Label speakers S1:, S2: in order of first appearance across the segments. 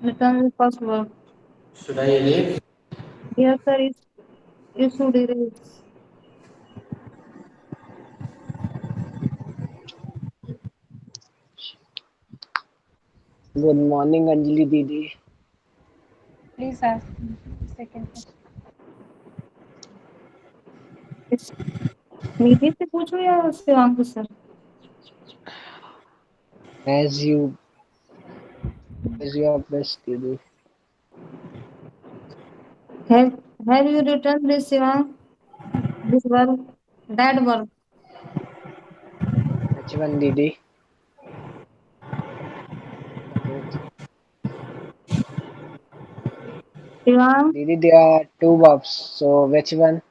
S1: Return first verb.
S2: Should I erase?
S1: Yes, sir. You should erase.
S3: Good morning, Anjali Didi.
S4: Please ask the second question.
S1: इस निधि से पूछो या Shivang sir?
S3: As you are best, Didi.
S1: Have you written this Shivang? This verb? That verb.
S3: Which one, Didi? Both.
S1: Shivang.
S3: Didi, there are two verbs. So which one?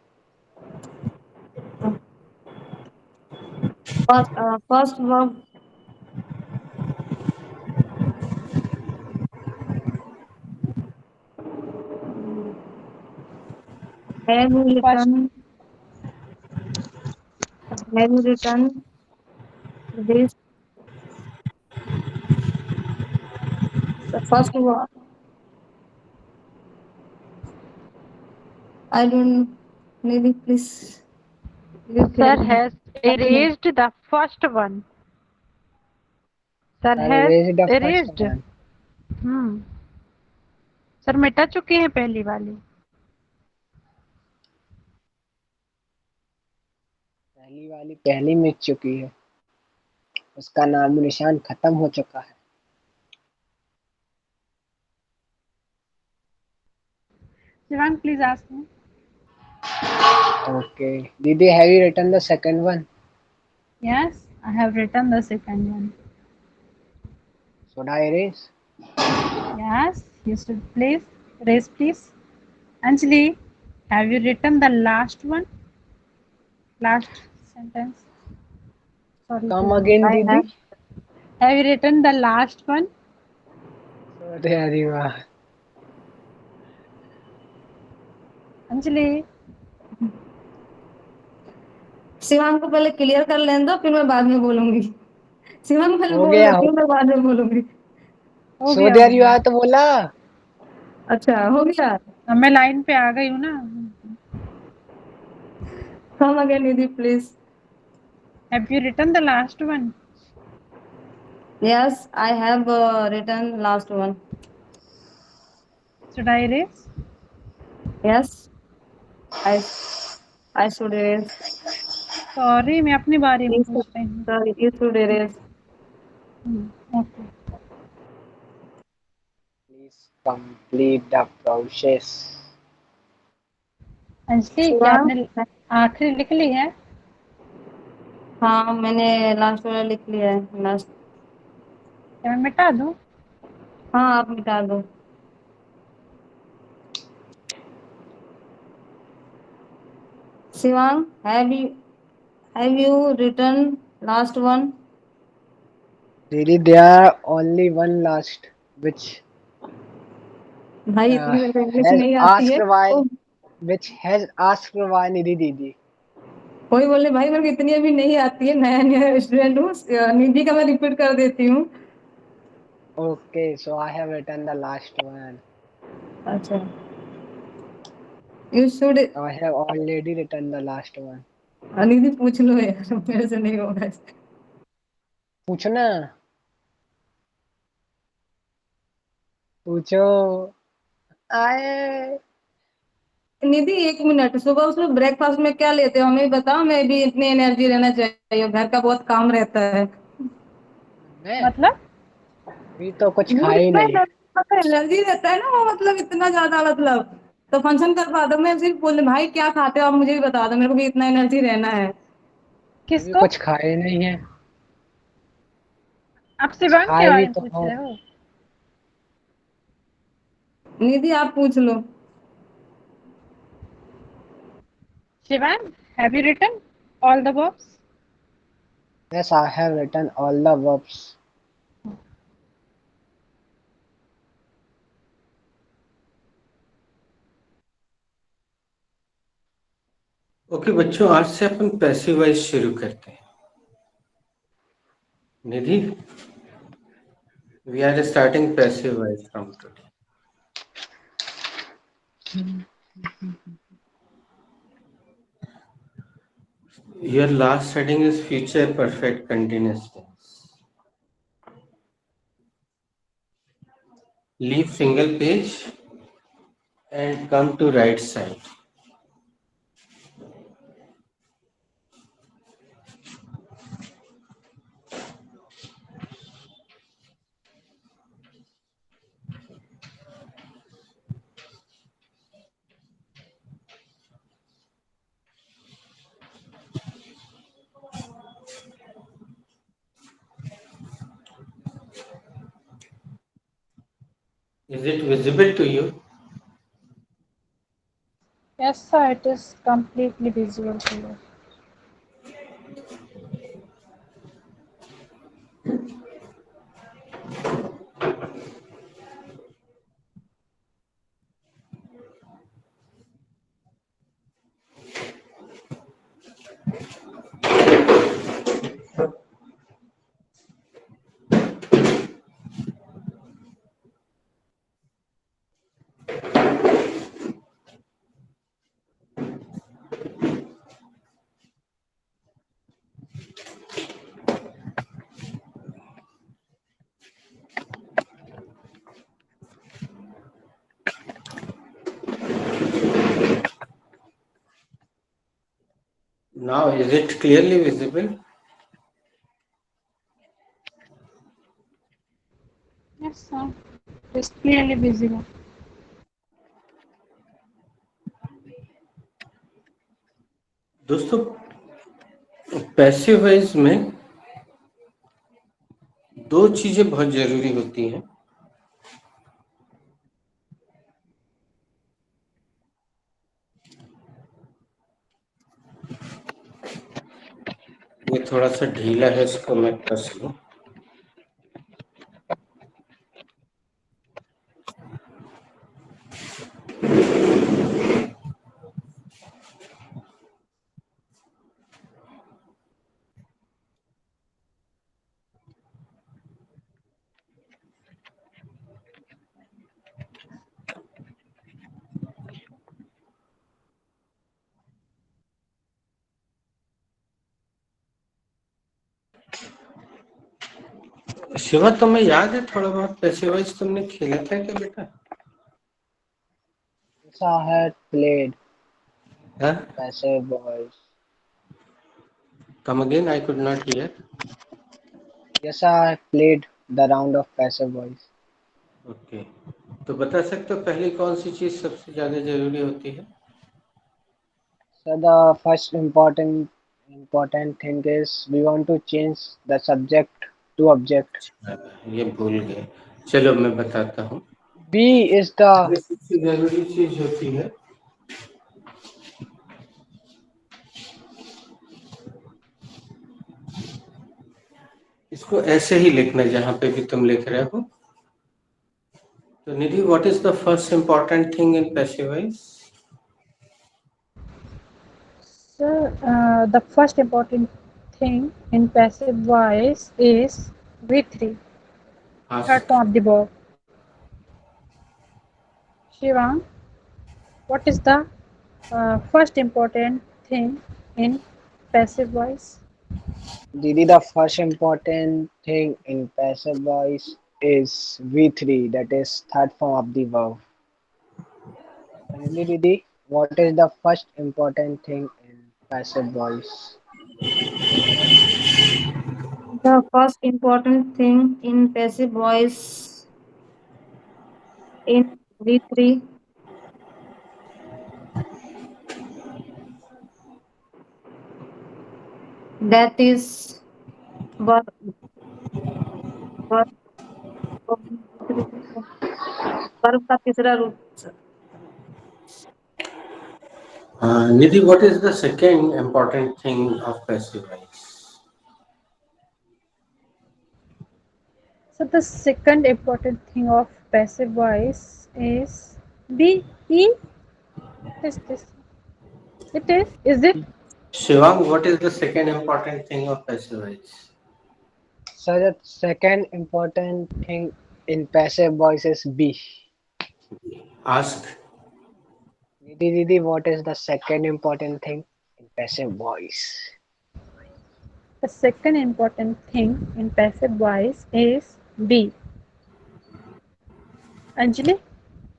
S1: First verb. Have you
S4: First,
S1: written? Have you written this? The first verb. I don't. Maybe please. You
S4: sir
S1: tell me.
S4: has erased the first one. Sir
S3: I
S4: has
S3: erased the first
S4: erased.
S3: one.
S4: Sir मिटा चुके हैं पहली वाली.
S3: पहली वाली पहली मिट चुकी है. उसका नामो निशान खत्म हो चुका है.
S4: Shivang, please ask me.
S3: Okay. Didi, have you written the second one?
S4: Yes, I have written the second one.
S3: Should I erase?
S4: Yes, you should please raise, please. Anjali, have you written the last one? Last sentence. Sorry,
S3: Come
S4: Shivam.
S3: again,
S1: I have.
S3: Didi.
S4: Have you written the last one?
S3: अरे वाह.
S4: Anjali.
S1: Shivang को पहले clear कर लेने दो, फिर मैं बाद में बोलूंगी. शिवांग पहले
S3: हो
S1: बोल
S3: गया.
S1: देती हूँ, मैं बाद में बोलूंगी.
S4: हो
S3: So
S4: गया, हो
S3: there you
S4: गया.
S3: are तो बोला.
S1: अच्छा हो गया.
S4: अब मैं लाइन पे आ गई हूँ ना.
S1: Come again, Nidhi, please.
S4: Have you written the last one?
S1: Yes, I have written last one.
S4: Should I erase?
S1: Yes, I I should erase.
S4: Sorry, मैं अपनी बारी में
S1: You
S4: पूछ
S1: should,
S4: रही हूँ.
S1: sorry, you should erase.
S4: Okay.
S3: Please complete the process.
S4: Anjali, क्या
S1: शिवांग.
S4: आपने आखिरी लिख ली है?
S1: हाँ, मैंने लास्ट वाला लिख लिया है. लास्ट.
S4: क्या मैं मिटा दूँ?
S1: हाँ, आप मिटा दो. Shivang, have you written last one?
S3: Didi, there are only one last, which
S1: भाई इतनी मेरे को इंग्लिश
S3: has
S1: नहीं आती
S3: asked
S1: है
S3: why,
S1: तो
S3: which has asked why Nidhi Didi.
S1: कोई बोले भाई मेरे को इतनी अभी नहीं आती है, नया नया स्टूडेंट हूँ. निधि का मैं रिपीट कर देती हूँ.
S3: Okay, so I have written the last one.
S1: अच्छा. You should.
S3: I have already written the last one.
S1: निधि पूछ लो यार, मेरे से नहीं होगा.
S3: पूछना. पूछो. आए.
S1: निधि 1 मिनट, सुबह उसमें ब्रेकफास्ट में क्या लेते हो हमें भी बताओ. मैं भी इतनी एनर्जी रहना चाहिए, घर का बहुत काम रहता है.
S3: मैं
S4: मतलब
S3: भी तो कुछ
S1: वो
S3: खाया ही
S1: इतना
S3: नहीं.
S1: एनर्जी रहता है ना, वो मतलब इतना ज्यादा, मतलब तो फंक्शन करवा दो. मैं सिर्फ बोल भाई क्या खाते हो आप, मुझे भी बता दो, मेरे को भी इतना एनर्जी रहना है.
S3: अभी
S4: किसको?
S3: कुछ खाया ही नहीं है.
S4: आप
S3: कुछ
S4: शिवांग के
S3: खाए भी
S4: बारे में
S3: तो
S4: पूछ
S3: हो.
S4: रहे हो?
S1: निधि आप पूछ लो.
S4: Shivang, have you written all the verbs?
S3: Yes, I have written all the verbs.
S2: Okay बच्चों, आज से अपन पैसिव वॉइस शुरू करते हैं. निधि, We are starting passive voice from today. Your last heading is future perfect continuous tense. Leave single page and come to right side. Is it visible to you?
S4: Yes, sir, it is completely visible to you.
S2: Now, is it clearly visible?
S4: Yes, sir, it is clearly visible.
S2: दोस्तों passive voice में दो चीजें बहुत जरूरी होती हैं। ये थोड़ा सा ढीला है, इसको मैं कस लूं। शिवा, तुम्हें याद है थोड़ा बहुत पैसिव वॉइस तुमने खेला था क्या बेटा?
S3: Yes, I had played
S2: हाँ?
S3: passive voice.
S2: Come again, I could not hear.
S3: Yes, I played the round of passive voice.
S2: Okay, तो बता सकते हो पहली कौन सी चीज सबसे ज्यादा जरूरी होती है?
S3: So the first important thing is we want to change the subject to object.
S2: ये भूल गए, चलो मैं बताता हूँ।
S3: B is the
S2: ये सबसे जरूरी चीज होती है, इसको ऐसे ही लिखना जहां पे भी तुम लिख रहे हो। तो Nidhi, what is the first important thing in passive voice?
S4: Sir, the first important thing in passive voice is V3, third form of the verb. Shivang, what is the first important thing in passive voice?
S3: Didi, the first important thing in passive voice is V3, that is third form of the verb. Finally, Didi, what is the first important thing in passive voice?
S1: The first important thing in passive voice in V3, that is verb, verb, verb का तीसरा रूप।
S2: Nidhi, what is the second important thing of passive voice?
S4: So the second important thing of passive voice is B E. Is this? It is. Is it?
S2: Shivang, what is the second important thing of passive voice?
S3: So the second important thing in passive voice is be.
S2: Ask.
S3: Didi, what is the second important thing in passive voice?
S4: The second important thing in passive voice is be. Anjali,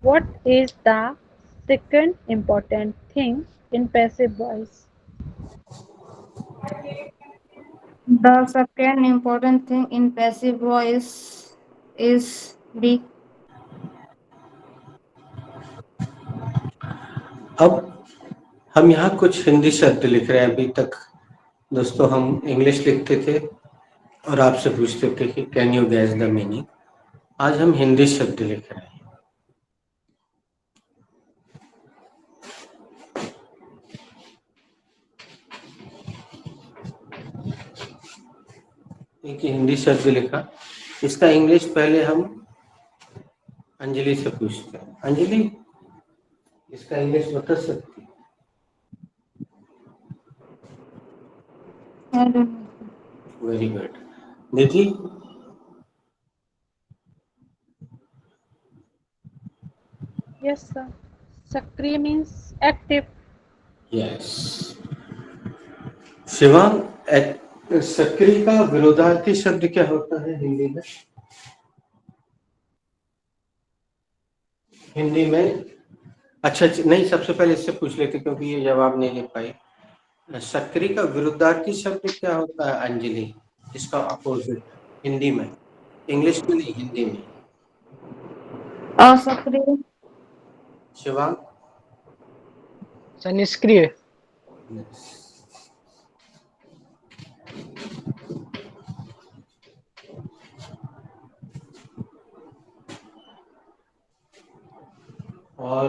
S4: what is the second important thing in passive voice?
S1: The second important thing in passive voice is be.
S2: अब हम यहाँ कुछ हिंदी शब्द लिख रहे हैं। अभी तक दोस्तों हम इंग्लिश लिखते थे और आपसे पूछते थे कि can you gas the meaning. आज हम हिंदी शब्द लिख रहे हैं। एक हिंदी शब्द लिखा, इसका इंग्लिश पहले हम अंजलि से पूछते हैं। अंजलि, इसका इंग्लिश बता सकती? Very good. Nidhi?
S4: Yes, sir. Sakriya means active.
S2: Yes. Shivang, सक्रिय का विरोधार्थी शब्द क्या होता है हिंदी में? हिंदी में अच्छा नहीं, सबसे पहले इससे पूछ लेते क्योंकि ये जवाब नहीं ले पाई। सक्रिय का विरोधार्थी शब्द क्या होता है अंजलि, इसका अपोजिट हिंदी में? इंग्लिश में नहीं, हिंदी में।
S1: असक्रिय।
S2: शिवांग?
S3: निष्क्रिय।
S2: और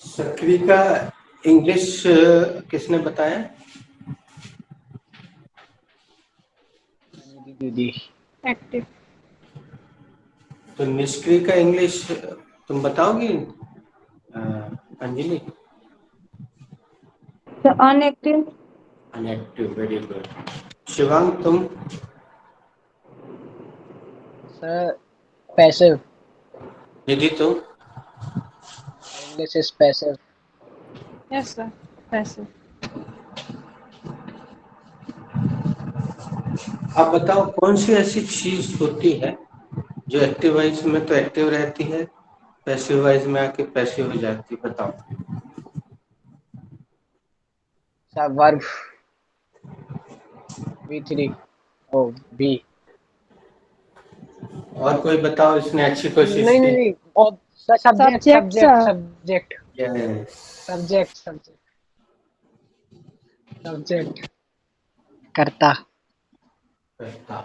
S2: सक्रिय का इंग्लिश किसने बताया?
S3: दीदी।
S4: Active.
S2: तो निष्क्रिय का इंग्लिश तुम बताओगी Anjali?
S1: Unactive.
S2: Unactive, very good. Shivang तुम?
S3: Sir passive.
S2: निधि तुम?
S3: English is passive.
S4: Yes, sir. Passive.
S2: आप बताओ कौन सी ऐसी चीज होती है जो एक्टिव वॉइस में तो एक्टिव रहती है, पैसिव वॉइस में आके पैसिव हो जाती है? बताओ।
S3: Sir verb. V3 O B.
S2: और कोई बताओ, इसने अच्छी कोशिश की।
S3: नहीं और subject
S4: Subject,
S3: subject
S4: sir.
S3: Subject
S2: yes,
S3: subject subject subject करता।
S2: करता।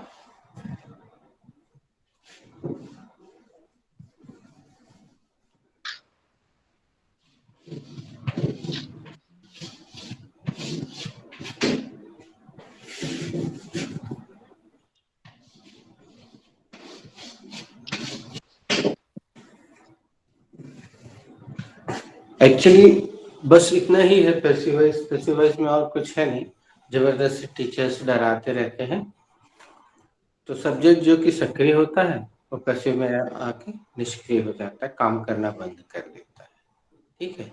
S2: एक्चुअली बस इतना ही है पैसिव वॉइस। पैसिव वॉइस में और कुछ है नहीं, जबरदस्ती टीचर्स डराते रहते हैं। तो सब्जेक्ट जो कि सक्रिय होता है वो पैसिव में आके निष्क्रिय हो जाता है, काम करना बंद कर देता है। ठीक है,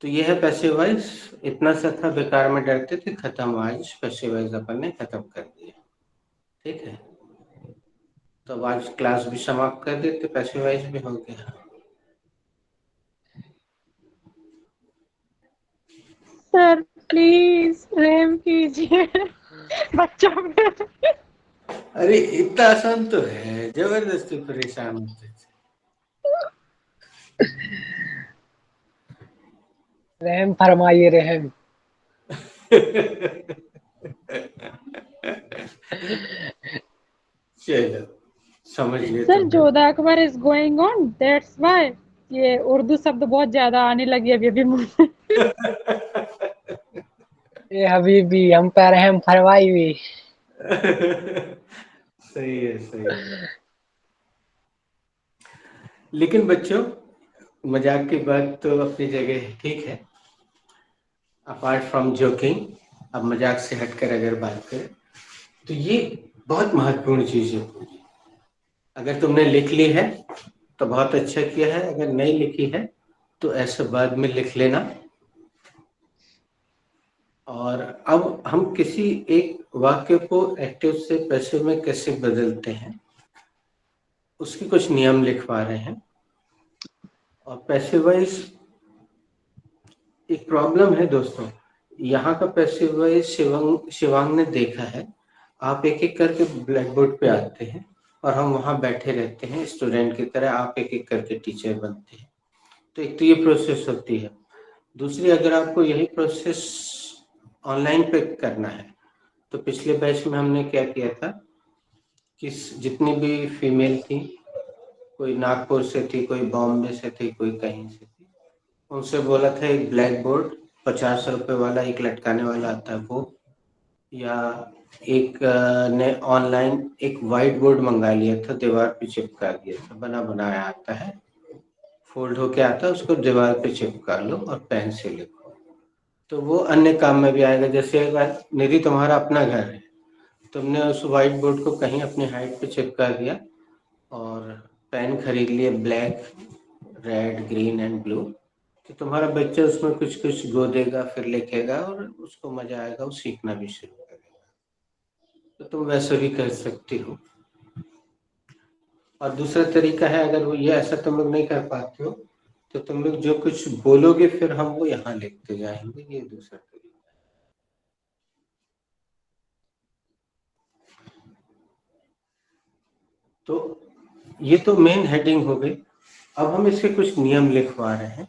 S2: तो ये है पैसिव वॉइस। इतना सा था, बेकार में डरते थे, खत्म। आज पैसिव वॉइस अपन ने खत्म कर दिया। ठीक है, तो आज क्लास भी समाप्त कर देते, पैसिव वॉइस भी हो गया।
S4: सर प्लीज रहम कीजिए बच्चों पे।
S2: अरे इतना आसान तो है, जबरदस्ती परेशान होते थे।
S3: रहम फरमाइए रहम।
S2: चलो समझ लिए।
S4: Sir Jodha Akbar is going on, that's why ये उर्दू शब्द बहुत ज्यादा आने लगी अभी अभी मुंह में।
S3: ये हबीबी हम पे रहम फरमाई भी।
S2: सही है, सही है। लेकिन बच्चों, मजाक की बात तो अपनी जगह है, ठीक है। अपार्ट फ्रॉम जोकिंग, अब मजाक से हटकर अगर बात करें तो ये बहुत महत्वपूर्ण चीज है। अगर तुमने लिख ली है तो बहुत अच्छा किया है, अगर नहीं लिखी है तो ऐसे बाद में लिख लेना। और अब हम किसी एक वाक्य को एक्टिव से पैसिव में कैसे बदलते हैं उसके कुछ नियम लिखवा रहे हैं। और पैसिव वॉइस एक प्रॉब्लम है दोस्तों, यहाँ का पैसिव वॉइस शिवांग ने देखा है। आप एक एक करके ब्लैक बोर्ड पे आते हैं और हम वहाँ बैठे रहते हैं स्टूडेंट की तरह, आप एक एक करके टीचर बनते हैं। तो एक तो ये प्रोसेस होती है। दूसरी, अगर आपको यही प्रोसेस ऑनलाइन पे करना है तो पिछले बैच में हमने क्या किया था कि जितनी भी फीमेल थी, कोई नागपुर से थी, कोई बॉम्बे से थी, कोई कहीं से थी, उनसे बोला था एक ब्लैक बोर्ड 50 रुपए वाला एक लटकाने वाला आता है वो, या एक ने ऑनलाइन एक वाइट बोर्ड मंगा लिया था, दीवार पे चिपका दिया था, बना बनाया आता है, फोल्ड होके आता है, उसको दीवार पे चिपका लो और पेन से लिखो। तो वो अन्य काम में भी आएगा। जैसे अगर निधि तुम्हारा अपना घर है, तुमने उस वाइट बोर्ड को कहीं अपनी हाइट पे चिपका दिया और पेन खरीद लिए black, red, green and blue, तो तुम्हारा बच्चा उसमें कुछ कुछ गोदेगा, फिर लिखेगा और उसको मजा आएगा, वो सीखना भी शुरू करेगा। तो तुम वैसे भी कर सकती हो। और दूसरा तरीका है, अगर वो ये ऐसा तुम लोग नहीं कर पाते हो तो तुम लोग जो कुछ बोलोगे फिर हम वो यहाँ लिखते जाएंगे, ये दूसरा तरीका। तो ये तो मेन हेडिंग हो गई। अब हम इसके कुछ नियम लिखवा रहे हैं।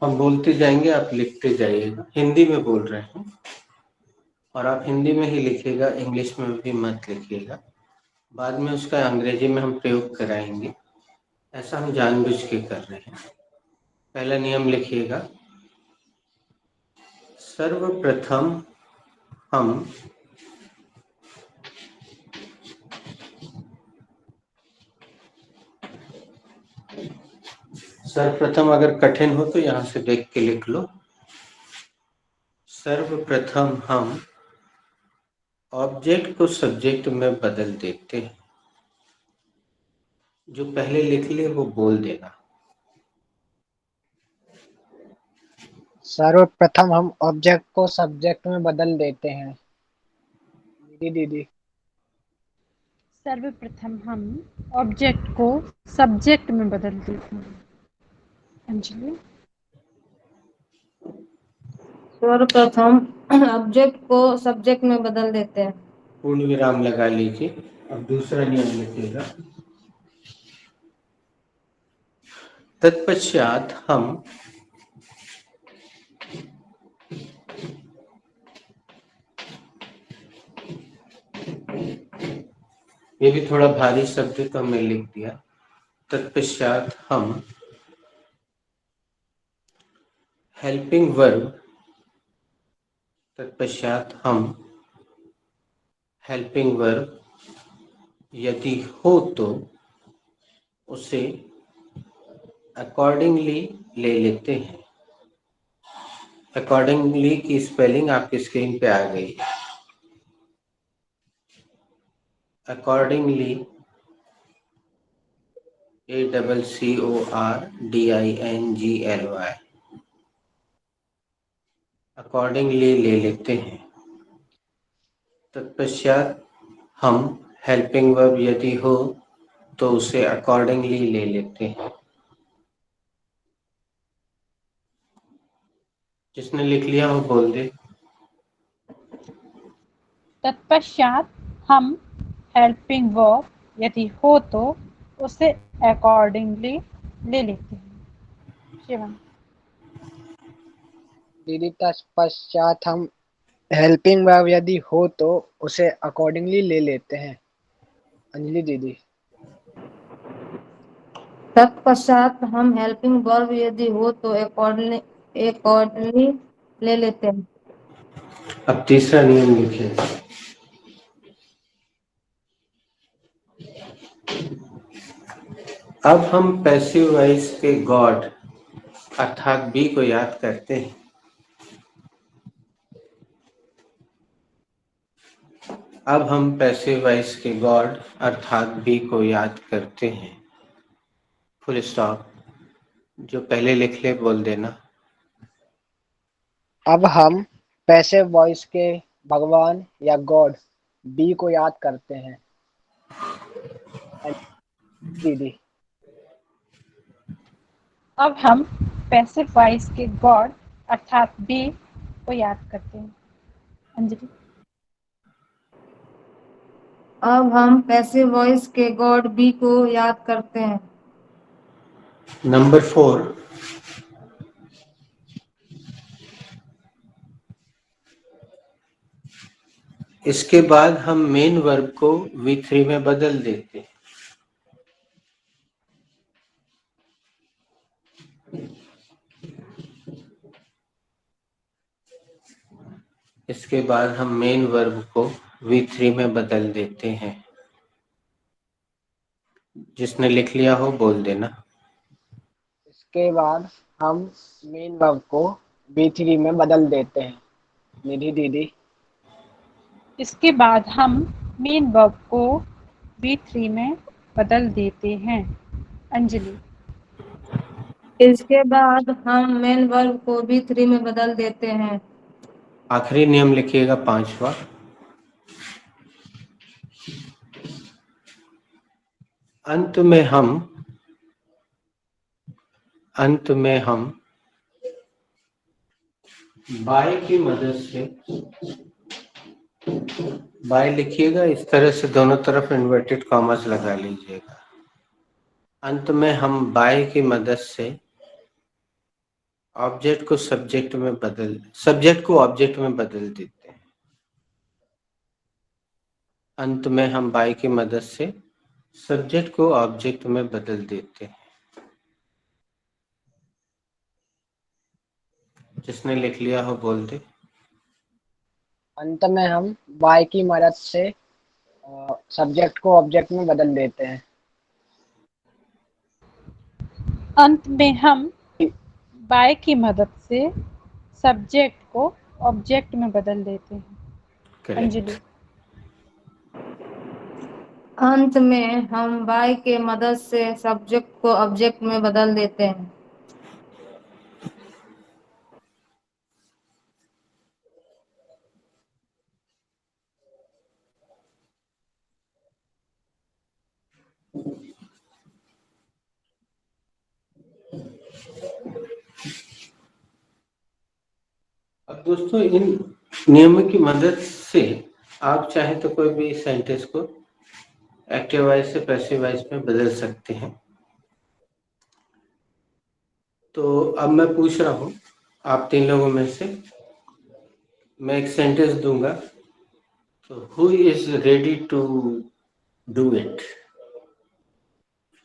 S2: हम बोलते जाएंगे, आप लिखते जाइएगा। हिंदी में बोल रहे हैं और आप हिंदी में ही लिखिएगा, इंग्लिश में भी मत लिखिएगा। बाद में उसका अंग्रेजी में हम प्रयोग कराएंगे, ऐसा हम जानबूझ के कर रहे हैं। पहला नियम लिखिएगा, सर्वप्रथम हम सर्वप्रथम अगर कठिन हो तो यहां से देख के लिख लो। सर्वप्रथम हम ऑब्जेक्ट को सब्जेक्ट में बदल देते हैं। जो पहले लिख ले वो बोल देना।
S3: सर्वप्रथम हम ऑब्जेक्ट को सब्जेक्ट में बदल देते हैं। दीदी
S4: सर्वप्रथम हम ऑब्जेक्ट को सब्जेक्ट में बदल देते हैं। अंजलि।
S1: सर्वप्रथम ऑब्जेक्ट को सब्जेक्ट में बदल देते हैं।
S2: पूर्ण विराम लगा लीजिए। अब दूसरा नियम लिखिएगा, तत्पश्चात हम ये भी थोड़ा भारी शब्द है तो हमने लिख दिया। तत्पश्चात हम हेल्पिंग वर्ब, तत्पश्चात हम हेल्पिंग वर्ब यदि हो तो उसे अकॉर्डिंगली ले लेते हैं। अकॉर्डिंगली की स्पेलिंग आपकी स्क्रीन पे आ गई है। अकॉर्डिंगली ACCORDINGLY, अकॉर्डिंगली ले लेते हैं। तत्पश्चात हम हेल्पिंग वर्ब यदि हो तो उसे अकॉर्डिंगली ले लेते हैं। जिसने लिख लिया वो बोल दे।
S4: तत्पश्चात हम हेल्पिंग वर्ब यदि हो तो उसे अकॉर्डिंगली ले लेते हैं। शिवम।
S3: दीदी तत्पश्चात हम हेल्पिंग वर्ब यदि हो तो उसे अकॉर्डिंगली ले लेते हैं। अंजलि दीदी।
S1: तत्पश्चात हम हेल्पिंग वर्ब यदि हो तो अकॉर्डिंगली ले लेते हैं।
S2: अब तीसरा नियम लिखिए, अब हम पैसिव वॉइस के गॉड अर्थात बी को याद करते हैं। अब हम पैसिव वॉइस के गॉड अर्थात बी को याद करते हैं। Full stop. जो पहले लिख ले बोल देना।
S3: अब हम पैसिव वॉइस के भगवान या गॉड बी को याद करते हैं। दीदी,
S4: अब हम पैसिव वॉइस के गॉड अर्थात बी को याद करते हैं। अंजलि।
S1: अब हम पैसिव वॉइस के गॉड बी को याद करते हैं।
S2: नंबर 4, इसके बाद हम मेन वर्ब को V3 में बदल देते हैं। इसके बाद हम मेन वर्ब को V3 में बदल देते हैं। जिसने लिख लिया हो बोल देना।
S3: इसके बाद हम मेन वर्ब को B3 में बदल देते हैं। निधि दीदी।
S4: इसके बाद हम मेन वर्ब को V3 में बदल देते हैं। अंजलि।
S1: इसके बाद हम मेन वर्ब को B3 में बदल देते हैं।
S2: आखिरी नियम लिखिएगा 5वां। अंत में हम बाय की मदद से, बाय लिखिएगा इस तरह से, दोनों तरफ इन्वर्टेड कॉमास लगा लीजिएगा। अंत में हम बाय की मदद से सब्जेक्ट को ऑब्जेक्ट में बदल देते हैं। अंत में हम बाय की मदद से सब्जेक्ट को ऑब्जेक्ट में बदल देते हैं। जिसने लिख लिया हो बोल दे।
S3: अंत में हम बाय की मदद से सब्जेक्ट को ऑब्जेक्ट में बदल देते हैं।
S4: अंत में हम बाय की मदद से सब्जेक्ट को ऑब्जेक्ट में बदल देते हैं।
S2: करेक्ट।
S4: अंजलि।
S1: अंत में हम बाय के मदद से सब्जेक्ट को ऑब्जेक्ट में बदल देते हैं।
S2: अब दोस्तों इन नियमों की मदद से आप चाहे तो कोई भी सेंटेंस को एक्टिव वॉइस से पैसिव वॉइस में बदल सकते हैं। तो अब मैं पूछ रहा हूं आप 3 लोगों में से, मैं एक सेंटेंस दूंगा, तो who is ready to do it?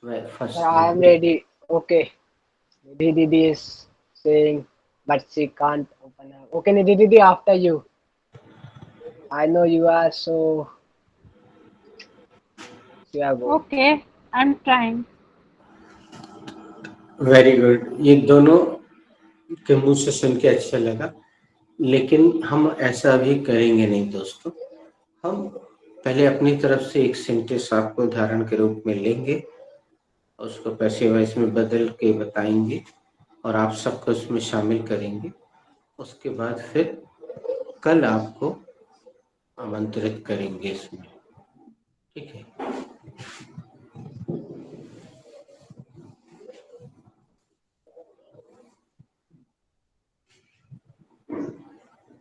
S2: First
S3: I am ready. Okay. Nidhi didi is saying, but she can't open her. Okay, Nidhi didi, after you. I know you are so. You are good.
S4: Okay, I'm trying.
S2: Very good. ये दोनों के मुंह से सुन के अच्छा लगा, लेकिन हम ऐसा भी करेंगे नहीं दोस्तों। हम पहले अपनी तरफ से एक सेंटेंस आपको उदाहरण के रूप में लेंगे, उसको पैसिव वॉइस में बदल के बताएंगे और आप सबको उसमें शामिल करेंगे। उसके बाद फिर कल आपको आमंत्रित करेंगे इसमें, ठीक है?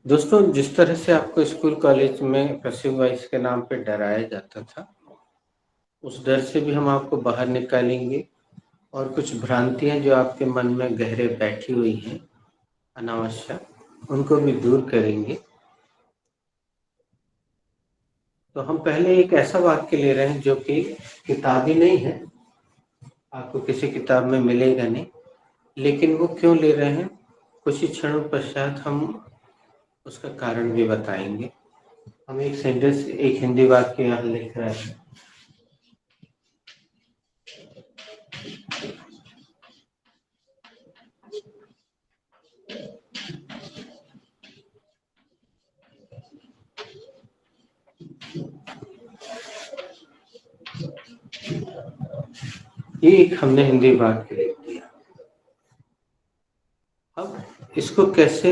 S2: दोस्तों जिस तरह से आपको स्कूल कॉलेज में पैसिव वॉइस के नाम पे डराया जाता था, उस डर से भी हम आपको बाहर निकालेंगे और कुछ भ्रांतियां जो आपके मन में गहरे बैठी हुई हैं अनावश्यक, उनको भी दूर करेंगे। तो हम पहले एक ऐसा वाक्य ले रहे हैं जो कि किताबी नहीं है, आपको किसी किताब में मिलेगा नहीं, लेकिन वो क्यों ले रहे हैं कुछ ही क्षणों पश्चात हम उसका कारण भी बताएंगे। हम एक सेंटेंस, एक हिंदी वाक्य यहाँ लिख रहे हैं। ये एक हमने हिंदी बात के लिए किया। अब इसको कैसे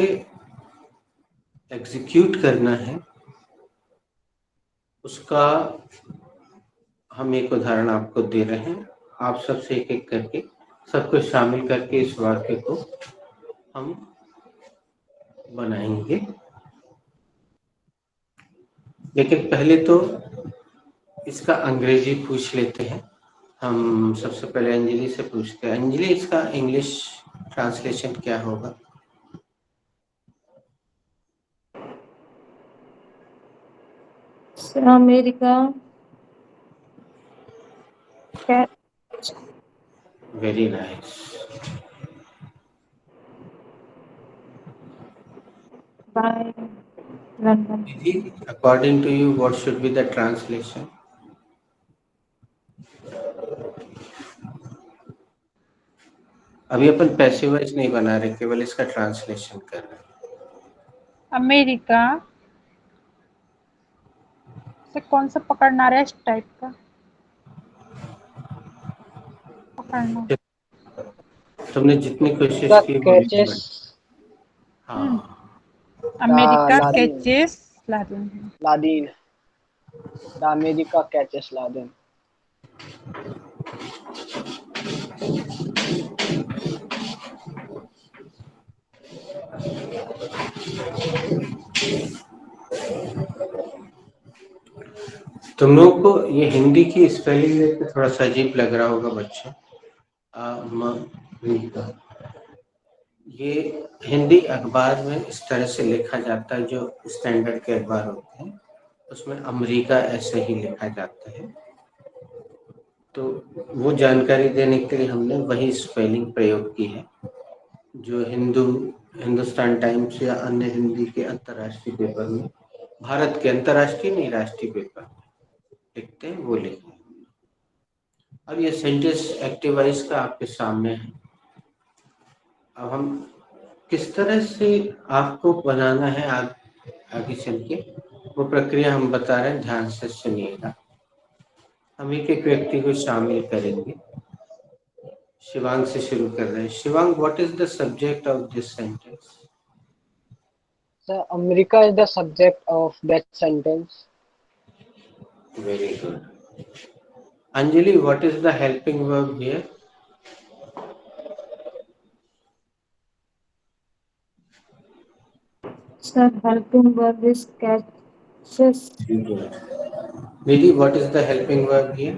S2: एग्जीक्यूट करना है उसका हम एक उदाहरण आपको दे रहे हैं। आप सबसे एक एक करके सबको शामिल करके इस वाक्य को हम बनाएंगे। लेकिन पहले तो इसका अंग्रेजी पूछ लेते हैं। हम सबसे पहले अंजलि से पूछते हैं। अंजलि, इसका इंग्लिश ट्रांसलेशन क्या होगा?
S1: America
S2: very nice.
S1: By London.
S2: According to you what should be the translation? अभी अपन पैसिव वॉइस नहीं बना रहे, केवल इसका ट्रांसलेशन कर रहे हैं।
S4: अमेरिका से कौन सा पकड़ना रहा है? इस टाइप का पकड़ना।
S2: तुमने जितनी कोशिश
S3: The
S2: की
S3: catches
S2: हाँ,
S4: America
S3: Laden.
S4: Catches Laden.
S3: Laden. The America catches Laden.
S2: तुम लोग को ये हिंदी की स्पेलिंग देख के थोड़ा सा अजीब लग रहा होगा बच्चों। अमेरिका, ये हिंदी अखबार में इस तरह से लिखा जाता है, जो स्टैंडर्ड के अखबार होते हैं उसमें अमेरिका ऐसे ही लिखा जाता है। तो वो जानकारी देने के लिए हमने वही स्पेलिंग प्रयोग की है जो हिंदुस्तान टाइम्स या अन्य हिंदी के अंतर्राष्ट्रीय पेपर में, भारत के अंतर्राष्ट्रीय नहीं राष्ट्रीय पेपर में लिखते हैं, वो लिखे। अब ये सेंटेंस एक्टिवाइज का आपके सामने है। अब हम किस तरह से आपको बनाना है आगे चल के, वो प्रक्रिया हम बता रहे हैं, ध्यान से सुनिएगा। हम एक एक व्यक्ति को शामिल करेंगे। शिवांग से शुरू कर रहे हैं। Shivang, what is the subject of this sentence?
S3: So America is the subject of that sentence.
S2: Very good. Anjali, what is the helping verb here?
S1: Sir, helping verb is catches.
S2: Nidhi, what is the helping verb here?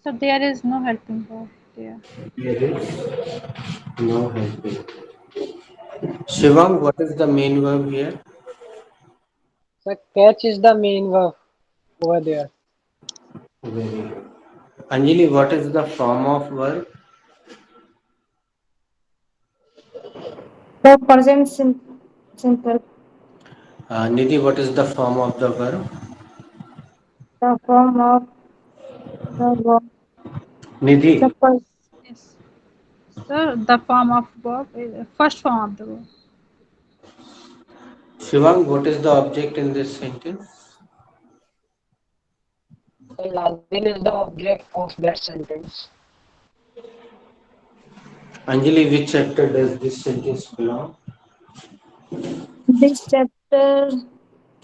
S4: So there is no helping verb there.
S2: There is no helping. Shivang, what is the main verb here?
S3: So catch is the main verb over there.
S2: Very good. Anjali, what is the form of verb?
S1: The present simple.
S2: Nidhi, what is the form of the verb?
S1: The form of the verb.
S2: Nidhi,
S4: Yes. So the form of verb is first form of the verb.
S2: Shivang, what is the object in this sentence?
S3: So Laden is the object of that sentence.
S2: Anjali, which chapter does this sentence belong?
S1: This chapter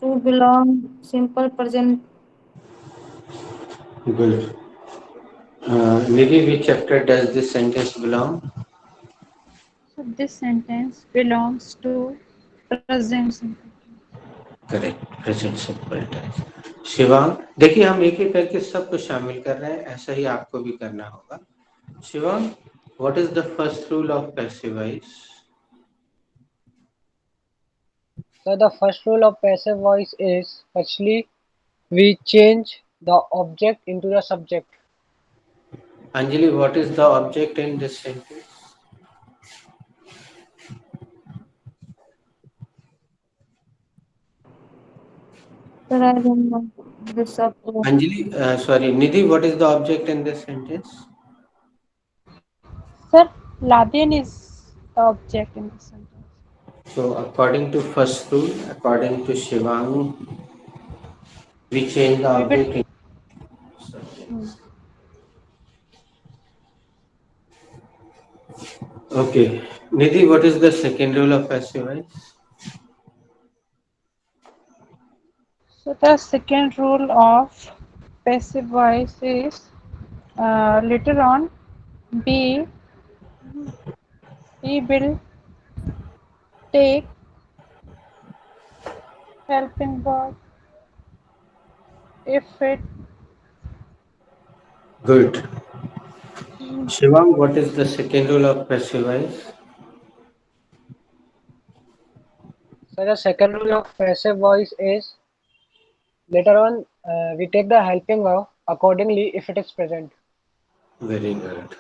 S1: to belong simple present.
S2: Good. Nidhi, which chapter does this sentence belong?
S4: So this sentence belongs to present simple.
S2: Correct, present simple tense. Shivang, देखिए हम एक एक करके सबको शामिल कर रहे हैं, ऐसा ही आपको भी करना होगा। Shivang, what is the first rule of passive voice?
S3: So the first rule of passive voice is, firstly, we change the object into the subject.
S2: Anjali, what is the object in this sentence?
S1: Sir, I don't know this subject.
S2: Anjali, sorry, Nidhi, what is the object in this sentence?
S4: Sir, Laden is the object in this sentence.
S2: So according to first rule, according to Shivang, we change the object in subject. Okay. Nidhi, what is the second rule of passive voice?
S4: So the second rule of passive voice is later on B he will take helping verb if it
S2: Good. Shivang, what is the second rule of passive voice?
S3: So the second rule of passive voice is later on we take the helping verb accordingly if it is present.
S2: Very good.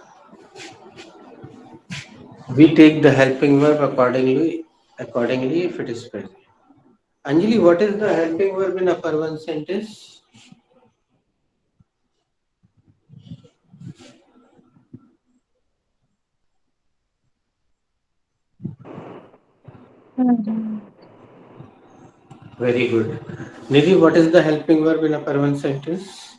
S2: We take the helping verb accordingly if it is present. Anjali, what is the helping verb in upper one sentence? Very good. Nidhi, what is the helping verb in upper one sentence?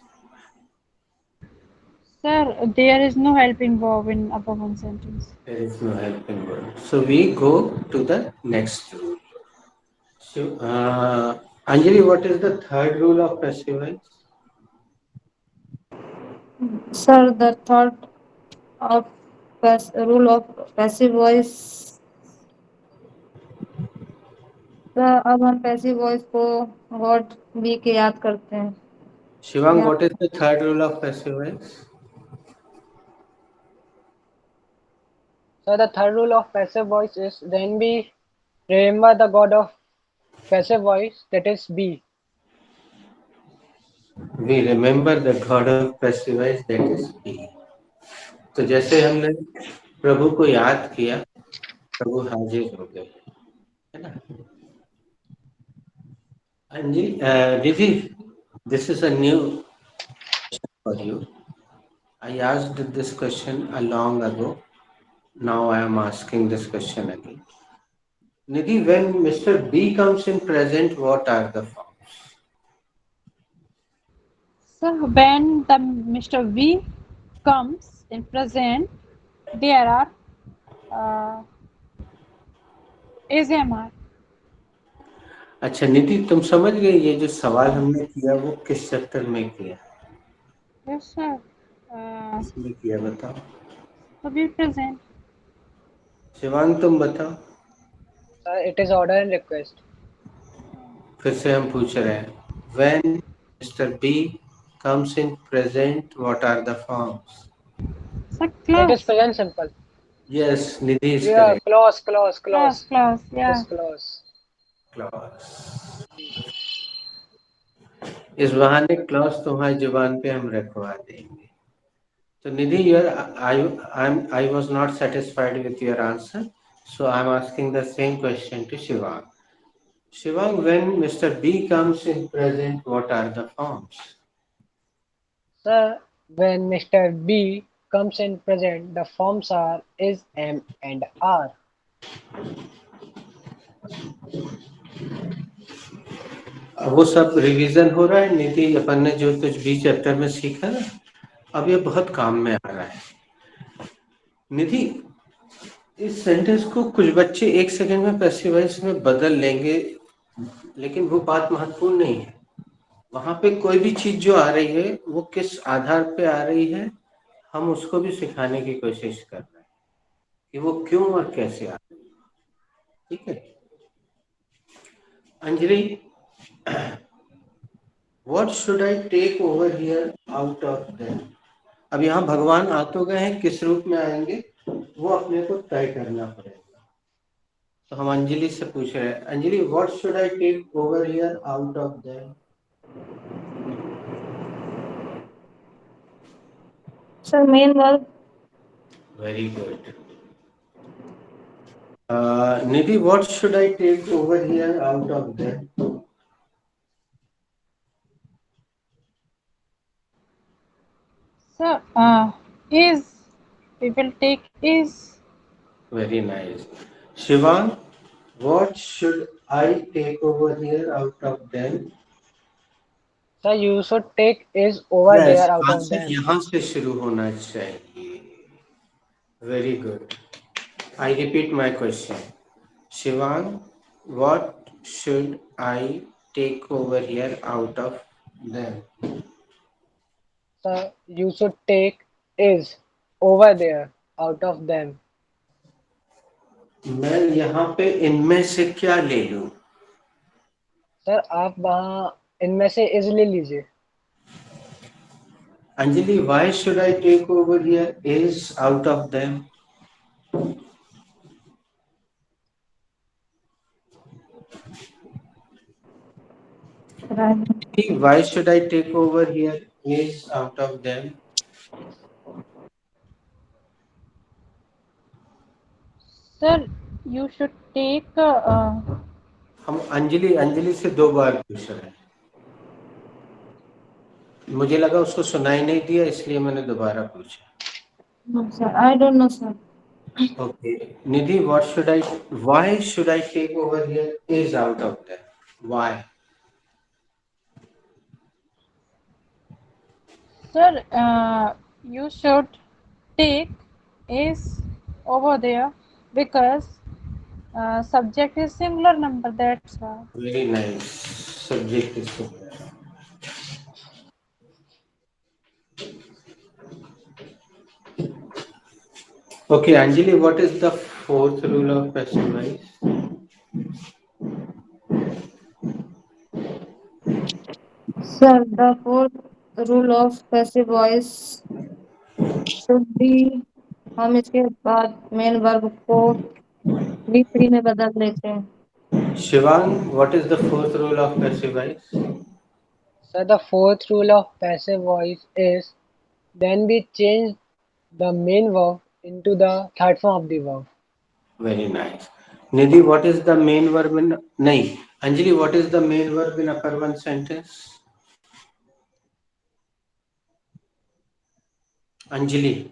S4: Sir, there is no helping verb in above one sentence.
S2: There is no helping verb. So we go to the next rule. So, Anjali, what is the third rule of passive voice?
S1: Sir, the third of rule of passive voice, तो अब हम passive voice को God B के याद करते हैं.
S2: Shivang,
S1: Yeah.
S2: what is the third rule of passive voice?
S3: So the third rule of passive voice is then we remember the god of passive voice, that is be.
S2: We remember the god of passive voice, that is be. तो जैसे हमने प्रभु को याद किया, प्रभु हाजिर हो गए, है ना? Anjali, Nidhi, this is a new question for you. I asked this question a long ago. Now I am asking this question again. Nidhi, when Mr. B comes in present, what are the forms?
S4: So when the Mr. V comes in present, there are is am are.
S2: अच्छा निधि, तुम समझ गए ये जो सवाल हमने किया वो किस चैप्टर में किया?
S4: Yes, sir.
S2: इसमें किया बताओ.
S4: To be present.
S2: शिवांग तुम बताओ.
S3: It is order and request.
S2: फिर से हम पूछ रहे हैं. When Mr. B comes in present, what are the forms?
S4: So
S3: That is
S4: clause.
S3: present simple.
S2: Yes, Nidhi is
S3: Yeah,
S2: correct.
S3: clause.
S4: Clause.
S3: It
S4: Yeah.
S3: is clause.
S2: Clause. इस बहाने clause तुम्हारी जुबान पे हम रखवा देंगे. So Nidhi, I was not satisfied with your answer, so I'm asking the same question to Shivang. Shivang, when Mr. B comes in present, what are the forms?
S3: Sir, when Mr. B comes in present, the forms are is, am, and are.
S2: वो सब revision हो रहा है निधि, अपन ने जो कुछ भी chapter में सीखा ना, अब ये बहुत काम में आ रहा है. निधि, इस सेंटेंस को कुछ बच्चे एक सेकंड में पैसिव वॉइस में बदल लेंगे, लेकिन वो बात महत्वपूर्ण नहीं है. वहां पे कोई भी चीज जो आ रही है वो किस आधार पे आ रही है, हम उसको भी सिखाने की कोशिश कर रहे हैं कि वो क्यों और कैसे आ रही है. ठीक है Anjali, what should I take over here out of them? अब यहाँ भगवान आ तो गए हैं, किस रूप में आएंगे वो अपने को तय करना पड़ेगा. तो हम अंजलि से पूछ रहे हैं. Anjali, what should I take over here out of them?
S1: Sir main verb.
S2: Very good. Nidhi, what should I take over here out of them?
S4: So is we will take is.
S2: Very nice. Shivang, what should I take over here out of them?
S3: Sir, you should take is over
S2: Yes,
S3: there out of
S2: answer
S3: them.
S2: यहाँ से शुरू होना चाहिए. Very good. I repeat my question. Shivang, what should I take over here out of them?
S3: So you should take is over there out of them.
S2: मैं यहाँ पे इनमें से क्या ले लूं?
S3: सर आप वहाँ इनमें से is ले लीजिए.
S2: Anjali, why should I take over here is out of them? Why should I take over here is out of them?
S4: Sir, you should take
S2: हम अंजलि से 2 बार पूछ रहे हैं. मुझे लगा उसको सुनाई नहीं दिया इसलिए मैंने दोबारा पूछा.
S1: No, sir. I don't know, sir.
S2: Okay, Nidhi, why should I take over here is out of them? Why?
S4: sir, you should take is over there because subject is singular number, that's why.
S2: Very nice. Subject is similar. Okay, Anjali, what is the 4th rule of passive voice?
S1: Sir, the 4th rule of passive voice should be, हम इसके बाद main verb को V3 में बदल देते हैं.
S2: Shivang, what is the 4th rule of passive voice?
S3: So the 4th rule of passive voice is then we change the main verb into the third form of the verb.
S2: Very nice. Nidhi, what is the main verb in... Nahi. Anjali, what is the main verb in upper one sentence? Anjali,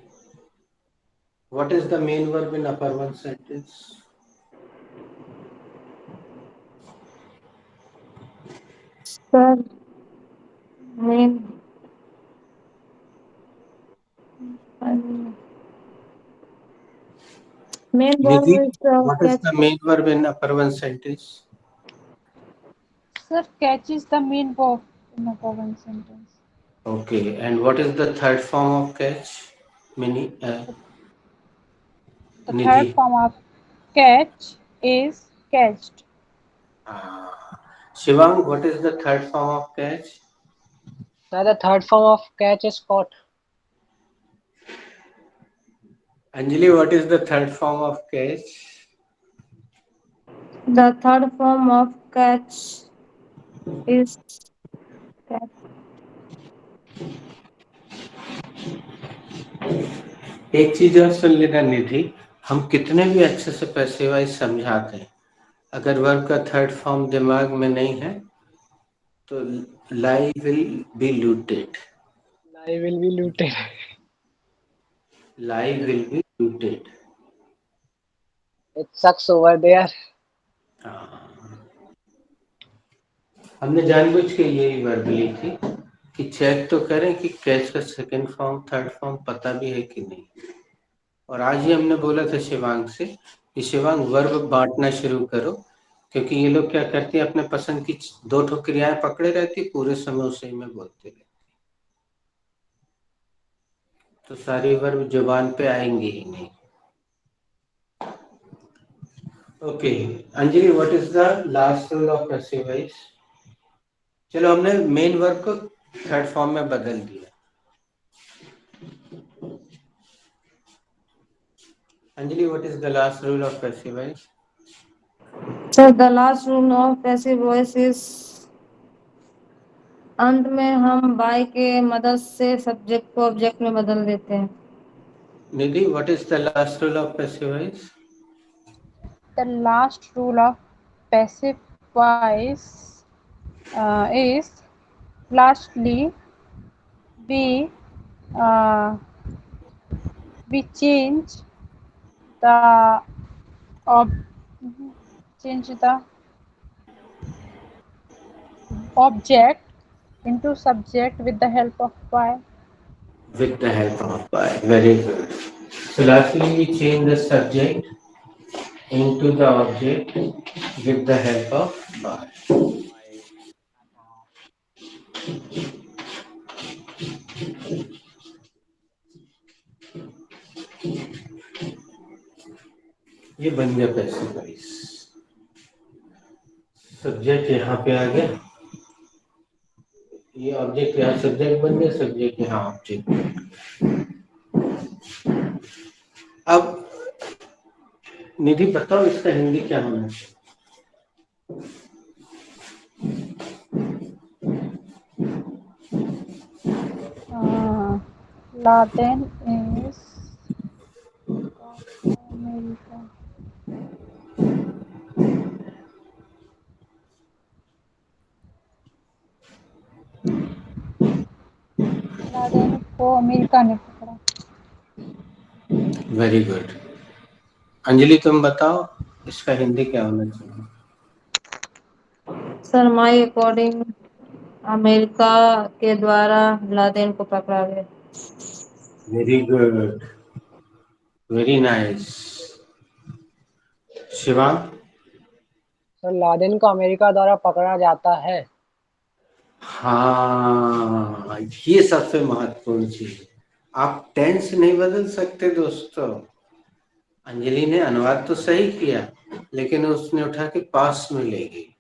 S2: what is the main verb in upper one sentence?
S1: Sir, main verb
S2: Nidhi,
S1: is
S2: what is the main verb in upper one sentence?
S4: Sir, catch is the main verb in a one sentence.
S2: Okay, and what is the third form of catch?
S4: The
S2: Nidhi.
S4: third form of catch is catched.
S2: Shivang, what is the third form of catch?
S3: So the third form of catch is caught.
S2: Anjali, what is the third form of catch?
S1: The third form of catch is catch.
S2: एक चीज और सुन लेना निधि, हम कितने भी अच्छे से passive voice समझाते हैं, अगर वर्ब का थर्ड फॉर्म दिमाग में नहीं है तो lie will be looted.
S3: Lie will be looted.
S2: Lie will be looted.
S3: It sucks over there.
S2: हमने जानबूझ के यही वर्ब ली थी कि चेक तो करें कि कैच का सेकंड फॉर्म थर्ड फॉर्म पता भी है कि नहीं. और आज ही हमने बोला था शिवांग से कि शिवांग वर्ब बांटना शुरू करो, क्योंकि ये लोग क्या करते हैं अपने पसंद की 2 ठो क्रियाएं पकड़े रहती, पूरे समय उसी में बोलते रहते, तो सारी वर्ब जुबान पे आएंगी ही नहीं. Okay Anjali, what is the last rule of passive voice? चलो हमने मेन वर्ब को थर्ड फॉर्म में बदल दिया. Anjali, what is the last rule of passive voice?
S1: So the last rule of passive voice is अंत में हम by के मदद से सब्जेक्ट को ऑब्जेक्ट में बदल देते हैं.
S2: Nidhi, what is the last rule of passive voice?
S4: The last rule of passive voice is lastly we change the object into subject with the help of by.
S2: With the help of by. Very good. So lastly, we change the subject into the object with the help of bar. ये बन गया passive voice. Subject यहाँ पे आ गया, ये object यहाँ subject बन गया, सब्जेक्ट यहाँ ऑब्जेक्ट बन गया। अब निधि बताओ इसका हिंदी क्या होना चाहिए?
S4: Laden is America. लादेन को अमेरिका ने पकड़ा।
S2: Very good. अंजलि तुम बताओ इसका हिंदी क्या होना चाहिए?
S1: सर माई अकॉर्डिंग अमेरिका के द्वारा लादेन को पकड़ा गया।
S2: Very good, very nice. Shivang?
S3: Sir Laden को अमेरिका द्वारा पकड़ा जाता है।
S2: हाँ, ये सबसे महत्वपूर्ण चीज। आप टेंस नहीं बदल सकते दोस्तों। अंजलि ने अनुवाद तो सही किया, लेकिन उसने उठा के पास में ले गई,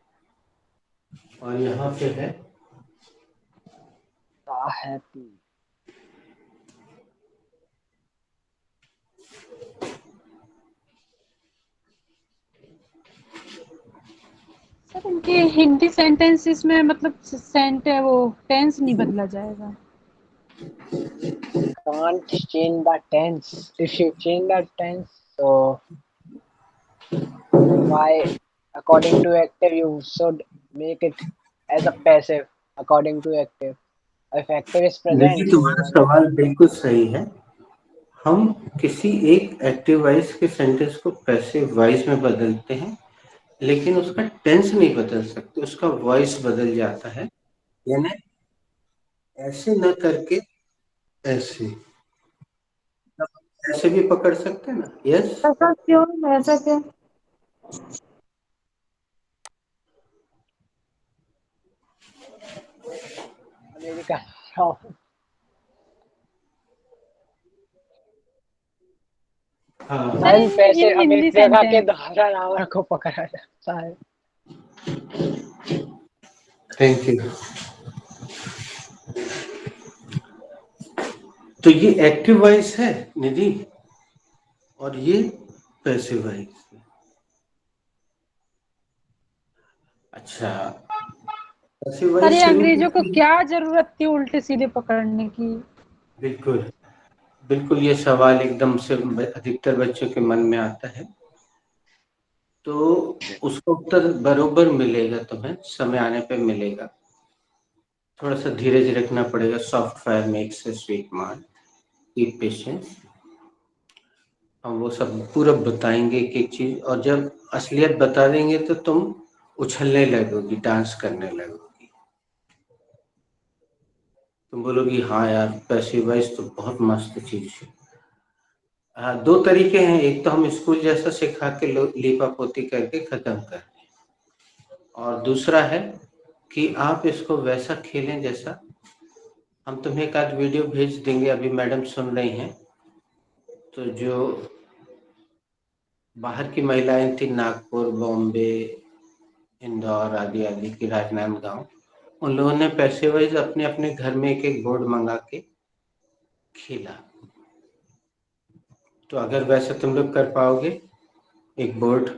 S2: और यहाँ पे है
S3: हैप्पी।
S4: सर इनके हिंदी सेंटेंसेस में मतलब वो टेंस नहीं बदला जाएगा।
S3: Can't change the tense. If you change the tense, so why, according to active, you should make it as a passive. According to active, if active is present,
S2: देखिए
S3: so
S2: तुम्हारा सवाल बिल्कुल सही है। हम किसी एक एक्टिव वॉइस के सेंटेंस को पैसिव वॉइस में बदलते हैं, लेकिन उसका टेंस नहीं बदल सकते, उसका वॉइस बदल जाता है। यानी ऐसे न करके ऐसे, ऐसे भी पकड़ सकते हैं ना। यस,
S1: ऐसा क्यों, ऐसा क्यों?
S3: अमेरिका।
S2: हाँ,
S3: मैम पैसे
S4: इन हिंदी
S3: अमेरिका के
S4: सेंटेंस
S3: द्वारा रावण को पकड़ा जाता है।
S2: Thank you. तो ये एक्टिव वॉइस है निधि, और ये पैसिव वॉइस है। अच्छा, पैसिव
S4: अरे
S2: वॉइस शुरू
S4: अंग्रेजों को
S2: की?
S4: क्या जरूरत थी उल्टे सीधे पकड़ने की?
S2: बिल्कुल बिल्कुल, ये सवाल एकदम से अधिकतर बच्चों के मन में आता है, तो उसका उत्तर बरोबर मिलेगा, तुम्हें समय आने पे मिलेगा। थोड़ा सा धीरज रखना पड़ेगा। Soft fire makes a sweet man, keep patience. हम वो सब पूरा बताएंगे एक एक चीज, और जब असलियत बता देंगे तो तुम उछलने लगोगी, डांस करने लगोगी। तुम बोलोगी हाँ यार, पैसिव वॉइस तो बहुत मस्त चीज है। हाँ, दो तरीके हैं। एक तो हम स्कूल जैसा सिखा के लीपा पोती करके खत्म कर दें, और दूसरा है कि आप इसको वैसा खेलें जैसा, हम तुम्हें एक आध वीडियो भेज देंगे, अभी मैडम सुन रही हैं, तो जो बाहर की महिलाएं थी, नागपुर, बॉम्बे, इंदौर आदि आदि की, राजनांदगांव, उन लोगों ने पैसे वाइज अपने अपने घर में एक एक बोर्ड मंगा के खेला। तो अगर वैसे तुम लोग कर पाओगे, एक बोर्ड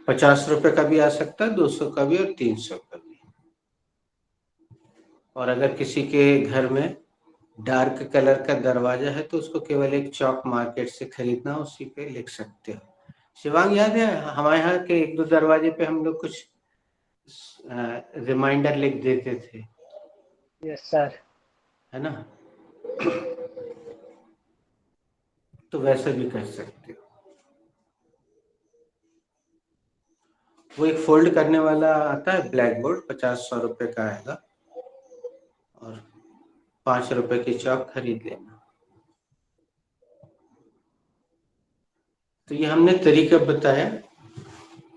S2: 50 रुपए का भी आ सकता है, 200 का भी और 300 का भी। और अगर किसी के घर में डार्क कलर का दरवाजा है तो उसको केवल एक चौक मार्केट से खरीदना, उसी पे लिख सकते हो। शिवांग, याद है हमारे यहाँ के एक दो दरवाजे पे हम लोग कुछ रिमाइंडर लिख देते थे?
S3: Yes sir.
S2: है ना? तो वैसा भी कर सकते हो। वो एक फोल्ड करने वाला आता है ब्लैक बोर्ड, 50-100 रुपए का आएगा, और 5 रुपए की चौक खरीद लेना। तो ये हमने तरीका बताया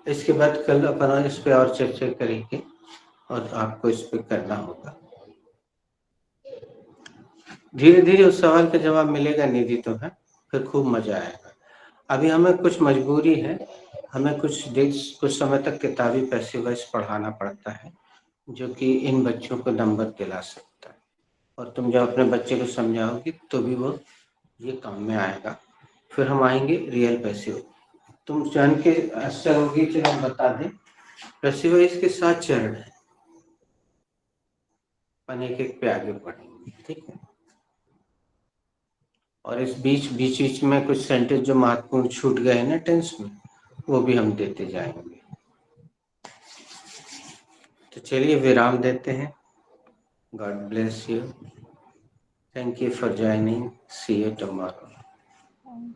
S2: इसके बाद कल अपन इस पे और चर्चा करेंगे और आपको इस पे करना होगा। धीरे धीरे उस सवाल का जवाब मिलेगा, निधि तो है, फिर खूब मजा आएगा। अभी हमें कुछ मजबूरी है, हमें कुछ समय तक किताबी पैसिव वॉइस पढ़ाना पड़ता है, जो कि इन बच्चों को नंबर दिला सकता है। और तुम जब अपने बच्चे को समझाओगी तो भी वो ये काम में आएगा। फिर हम आएंगे रियल पैसिव। तुम जान के आश्चर्य होगी, चलो हम बता दें, पैसिव वॉइस के 7 चरण है, अपन एक एक पे आगे बढ़ेंगे, ठीक है। और इस बीच में कुछ सेंटेंस जो महत्वपूर्ण छूट गए हैं ना टेंस में, वो भी हम देते जाएंगे। तो चलिए विराम देते हैं। God bless you, thank you for joining, see you tomorrow.